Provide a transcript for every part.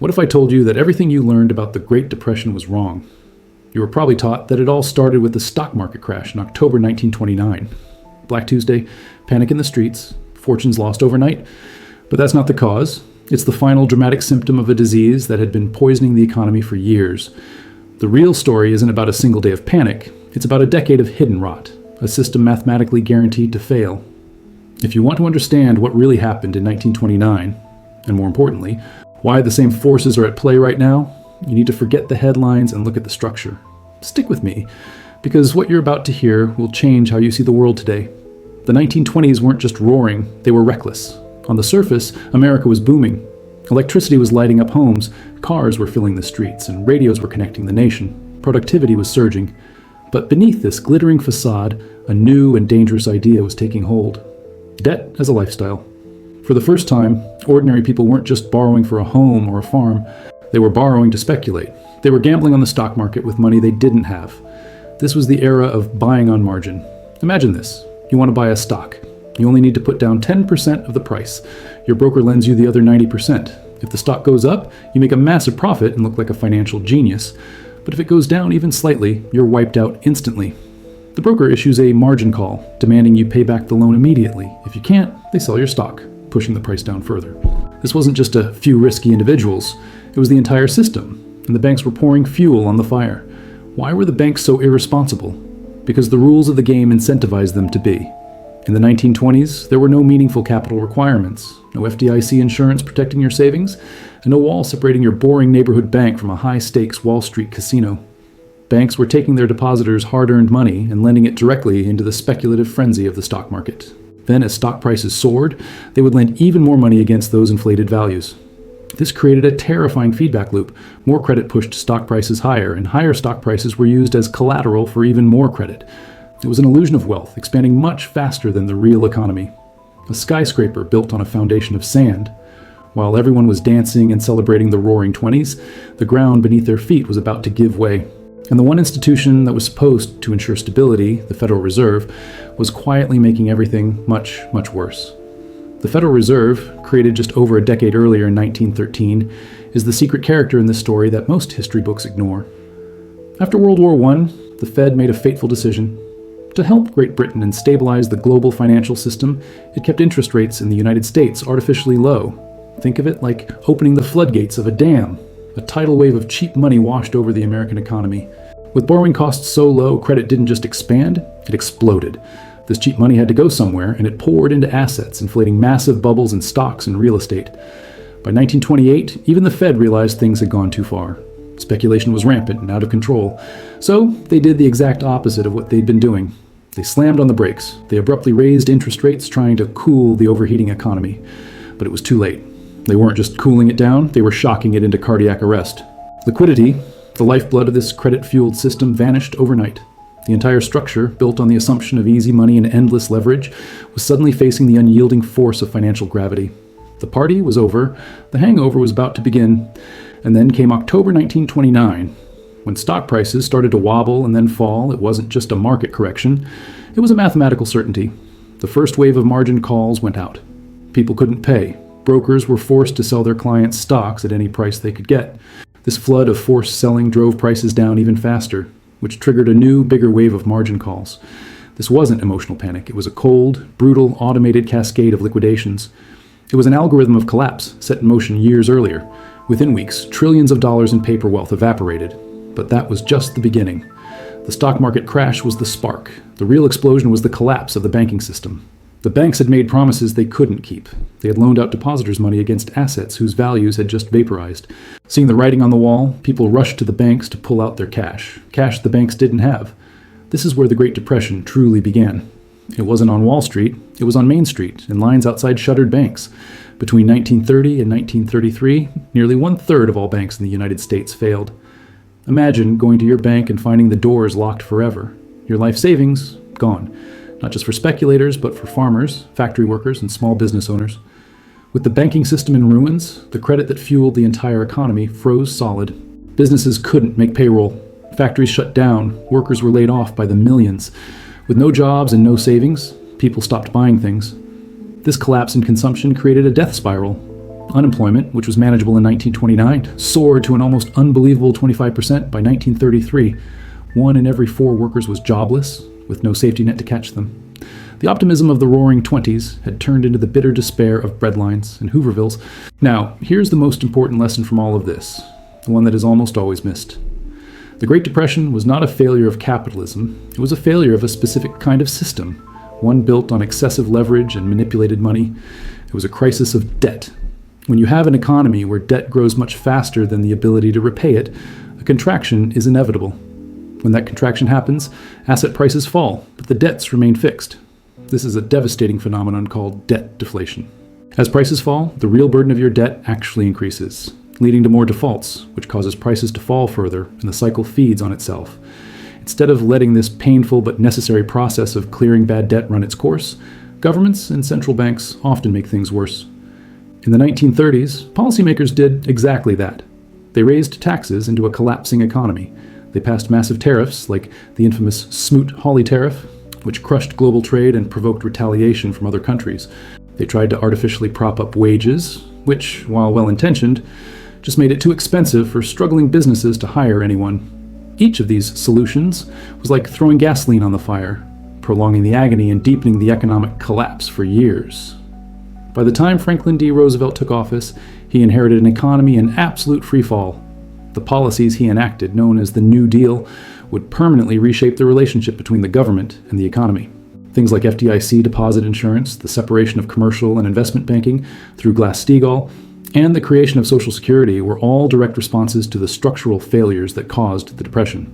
What if I told you that everything you learned about the Great Depression was wrong? You were probably taught that it all started with the stock market crash in October 1929. Black Tuesday, panic in the streets, fortunes lost overnight. But that's not the cause. It's the final dramatic symptom of a disease that had been poisoning the economy for years. The real story isn't about a single day of panic. It's about a decade of hidden rot, a system mathematically guaranteed to fail. If you want to understand what really happened in 1929, and more importantly, why the same forces are at play right now, you need to forget the headlines and look at the structure. Stick with me, because what you're about to hear will change how you see the world today. The 1920s weren't just roaring, they were reckless. On the surface, America was booming. Electricity was lighting up homes, cars were filling the streets, and radios were connecting the nation. Productivity was surging. But beneath this glittering facade, a new and dangerous idea was taking hold. Debt as a lifestyle. For the first time, ordinary people weren't just borrowing for a home or a farm. They were borrowing to speculate. They were gambling on the stock market with money they didn't have. This was the era of buying on margin. Imagine this. You want to buy a stock. You only need to put down 10% of the price. Your broker lends you the other 90%. If the stock goes up, you make a massive profit and look like a financial genius. But if it goes down even slightly, you're wiped out instantly. The broker issues a margin call, demanding you pay back the loan immediately. If you can't, they sell your stock, pushing the price down further. This wasn't just a few risky individuals. It was the entire system, and the banks were pouring fuel on the fire. Why were the banks so irresponsible? Because the rules of the game incentivized them to be. In the 1920s, there were no meaningful capital requirements, no FDIC insurance protecting your savings, and no wall separating your boring neighborhood bank from a high-stakes Wall Street casino. Banks were taking their depositors' hard-earned money and lending it directly into the speculative frenzy of the stock market. Then, as stock prices soared, they would lend even more money against those inflated values. This created a terrifying feedback loop. More credit pushed stock prices higher, and higher stock prices were used as collateral for even more credit. It was an illusion of wealth, expanding much faster than the real economy. A skyscraper built on a foundation of sand. While everyone was dancing and celebrating the roaring 20s, the ground beneath their feet was about to give way. And the one institution that was supposed to ensure stability, the Federal Reserve, was quietly making everything much, much worse. The Federal Reserve, created just over a decade earlier in 1913, is the secret character in this story that most history books ignore. After World War I, the Fed made a fateful decision. To help Great Britain and stabilize the global financial system, it kept interest rates in the United States artificially low. Think of it like opening the floodgates of a dam. A tidal wave of cheap money washed over the American economy. With borrowing costs so low, credit didn't just expand, it exploded. This cheap money had to go somewhere, and it poured into assets, inflating massive bubbles in stocks and real estate. By 1928, even the Fed realized things had gone too far. Speculation was rampant and out of control. So they did the exact opposite of what they'd been doing. They slammed on the brakes. They abruptly raised interest rates, trying to cool the overheating economy. But it was too late. They weren't just cooling it down, they were shocking it into cardiac arrest. Liquidity, the lifeblood of this credit-fueled system, vanished overnight. The entire structure, built on the assumption of easy money and endless leverage, was suddenly facing the unyielding force of financial gravity. The party was over, the hangover was about to begin, and then came October 1929. When stock prices started to wobble and then fall, it wasn't just a market correction, it was a mathematical certainty. The first wave of margin calls went out. People couldn't pay. Brokers were forced to sell their clients' stocks at any price they could get. This flood of forced selling drove prices down even faster, which triggered a new, bigger wave of margin calls. This wasn't emotional panic. It was a cold, brutal, automated cascade of liquidations. It was an algorithm of collapse set in motion years earlier. Within weeks, trillions of dollars in paper wealth evaporated. But that was just the beginning. The stock market crash was the spark. The real explosion was the collapse of the banking system. The banks had made promises they couldn't keep. They had loaned out depositors' money against assets whose values had just vaporized. Seeing the writing on the wall, people rushed to the banks to pull out their cash the banks didn't have. This is where the Great Depression truly began. It wasn't on Wall Street, it was on Main Street, in lines outside shuttered banks. Between 1930 and 1933, nearly one-third of all banks in the United States failed. Imagine going to your bank and finding the doors locked forever. Your life savings, gone. Not just for speculators, but for farmers, factory workers, and small business owners. With the banking system in ruins, the credit that fueled the entire economy froze solid. Businesses couldn't make payroll. Factories shut down. Workers were laid off by the millions. With no jobs and no savings, people stopped buying things. This collapse in consumption created a death spiral. Unemployment, which was manageable in 1929, soared to an almost unbelievable 25% by 1933. 1 in every 4 workers was jobless, with no safety net to catch them. The optimism of the roaring 20s had turned into the bitter despair of breadlines and Hoovervilles. Now, here's the most important lesson from all of this, the one that is almost always missed. The Great Depression was not a failure of capitalism, it was a failure of a specific kind of system, one built on excessive leverage and manipulated money. It was a crisis of debt. When you have an economy where debt grows much faster than the ability to repay it, a contraction is inevitable. When that contraction happens, asset prices fall, but the debts remain fixed. This is a devastating phenomenon called debt deflation. As prices fall, the real burden of your debt actually increases, leading to more defaults, which causes prices to fall further, and the cycle feeds on itself. Instead of letting this painful but necessary process of clearing bad debt run its course, governments and central banks often make things worse. In the 1930s, policymakers did exactly that. They raised taxes into a collapsing economy. They passed massive tariffs, like the infamous Smoot-Hawley tariff, which crushed global trade and provoked retaliation from other countries. They tried to artificially prop up wages, which, while well-intentioned, just made it too expensive for struggling businesses to hire anyone. Each of these solutions was like throwing gasoline on the fire, prolonging the agony and deepening the economic collapse for years. By the time Franklin D. Roosevelt took office, he inherited an economy in absolute freefall. The policies he enacted, known as the New Deal, would permanently reshape the relationship between the government and the economy. Things like FDIC deposit insurance, the separation of commercial and investment banking through Glass-Steagall, and the creation of Social Security were all direct responses to the structural failures that caused the Depression.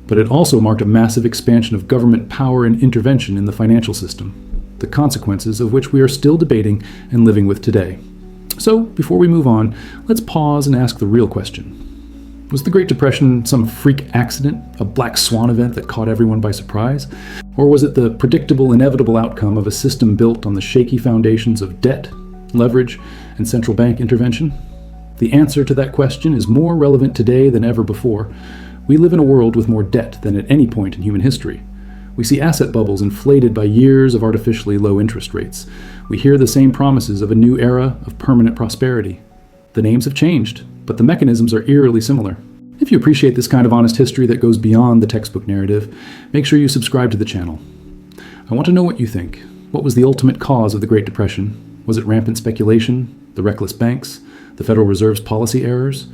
But it also marked a massive expansion of government power and intervention in the financial system, the consequences of which we are still debating and living with today. So, before we move on, let's pause and ask the real question. Was the Great Depression some freak accident, a black swan event that caught everyone by surprise? Or was it the predictable, inevitable outcome of a system built on the shaky foundations of debt, leverage, and central bank intervention? The answer to that question is more relevant today than ever before. We live in a world with more debt than at any point in human history. We see asset bubbles inflated by years of artificially low interest rates. We hear the same promises of a new era of permanent prosperity. The names have changed, but the mechanisms are eerily similar. If you appreciate this kind of honest history that goes beyond the textbook narrative, make sure you subscribe to the channel. I want to know what you think. What was the ultimate cause of the Great Depression? Was it rampant speculation, the reckless banks, the Federal Reserve's policy errors?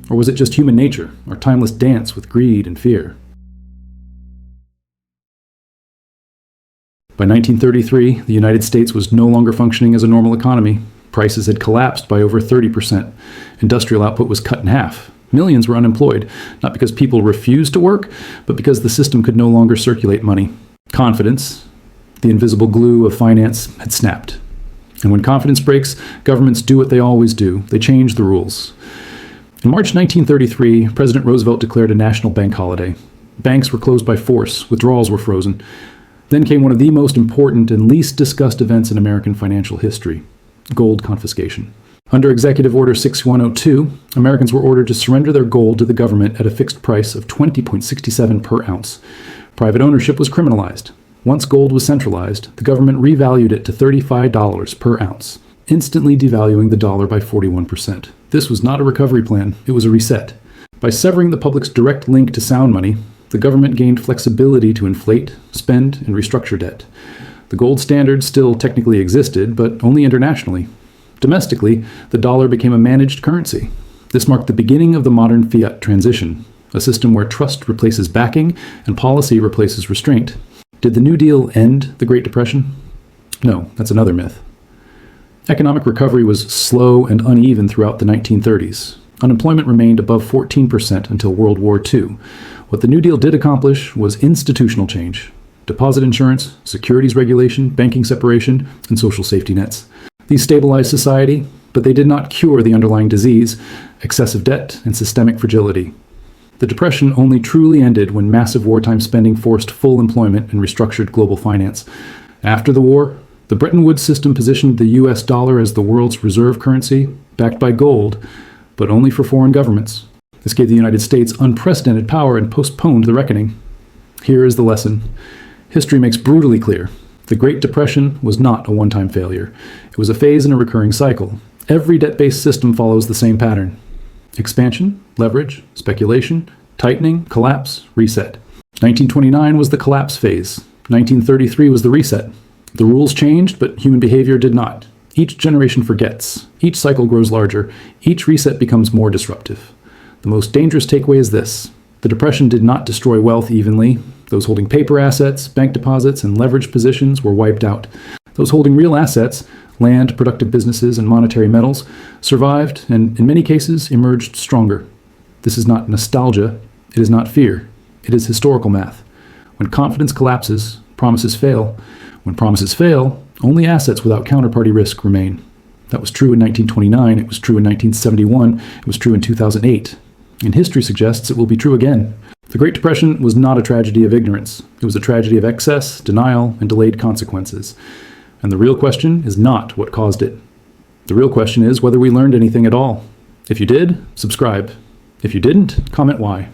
Or was it just human nature, our timeless dance with greed and fear? By 1933, the United States was no longer functioning as a normal economy. Prices had collapsed by over 30%. Industrial output was cut in half. Millions were unemployed, not because people refused to work, but because the system could no longer circulate money. Confidence, the invisible glue of finance, had snapped. And when confidence breaks, governments do what they always do. They change the rules. In March 1933, President Roosevelt declared a national bank holiday. Banks were closed by force. Withdrawals were frozen. Then came one of the most important and least discussed events in American financial history: gold confiscation. Under Executive Order 6102, Americans were ordered to surrender their gold to the government at a fixed price of $20.67 per ounce. Private ownership was criminalized. Once gold was centralized, the government revalued it to $35 per ounce, instantly devaluing the dollar by 41%. This was not a recovery plan, it was a reset. By severing the public's direct link to sound money, the government gained flexibility to inflate, spend, and restructure debt. The gold standard still technically existed, but only internationally. Domestically, the dollar became a managed currency. This marked the beginning of the modern fiat transition, a system where trust replaces backing and policy replaces restraint. Did the New Deal end the Great Depression? No, that's another myth. Economic recovery was slow and uneven throughout the 1930s. Unemployment remained above 14% until World War II. What the New Deal did accomplish was institutional change: deposit insurance, securities regulation, banking separation, and social safety nets. These stabilized society, but they did not cure the underlying disease, excessive debt and systemic fragility. The Depression only truly ended when massive wartime spending forced full employment and restructured global finance. After the war, the Bretton Woods system positioned the US dollar as the world's reserve currency, backed by gold, but only for foreign governments. This gave the United States unprecedented power and postponed the reckoning. Here is the lesson. History makes brutally clear: the Great Depression was not a one-time failure. It was a phase in a recurring cycle. Every debt-based system follows the same pattern: expansion, leverage, speculation, tightening, collapse, reset. 1929 was the collapse phase. 1933 was the reset. The rules changed, but human behavior did not. Each generation forgets. Each cycle grows larger. Each reset becomes more disruptive. The most dangerous takeaway is this: the Depression did not destroy wealth evenly. Those holding paper assets, bank deposits, and leveraged positions were wiped out. Those holding real assets, land, productive businesses, and monetary metals, survived and, in many cases, emerged stronger. This is not nostalgia. It is not fear. It is historical math. When confidence collapses, promises fail. When promises fail, only assets without counterparty risk remain. That was true in 1929. It was true in 1971. It was true in 2008. And history suggests it will be true again. The Great Depression was not a tragedy of ignorance. It was a tragedy of excess, denial, and delayed consequences. And the real question is not what caused it. The real question is whether we learned anything at all. If you did, subscribe. If you didn't, comment why.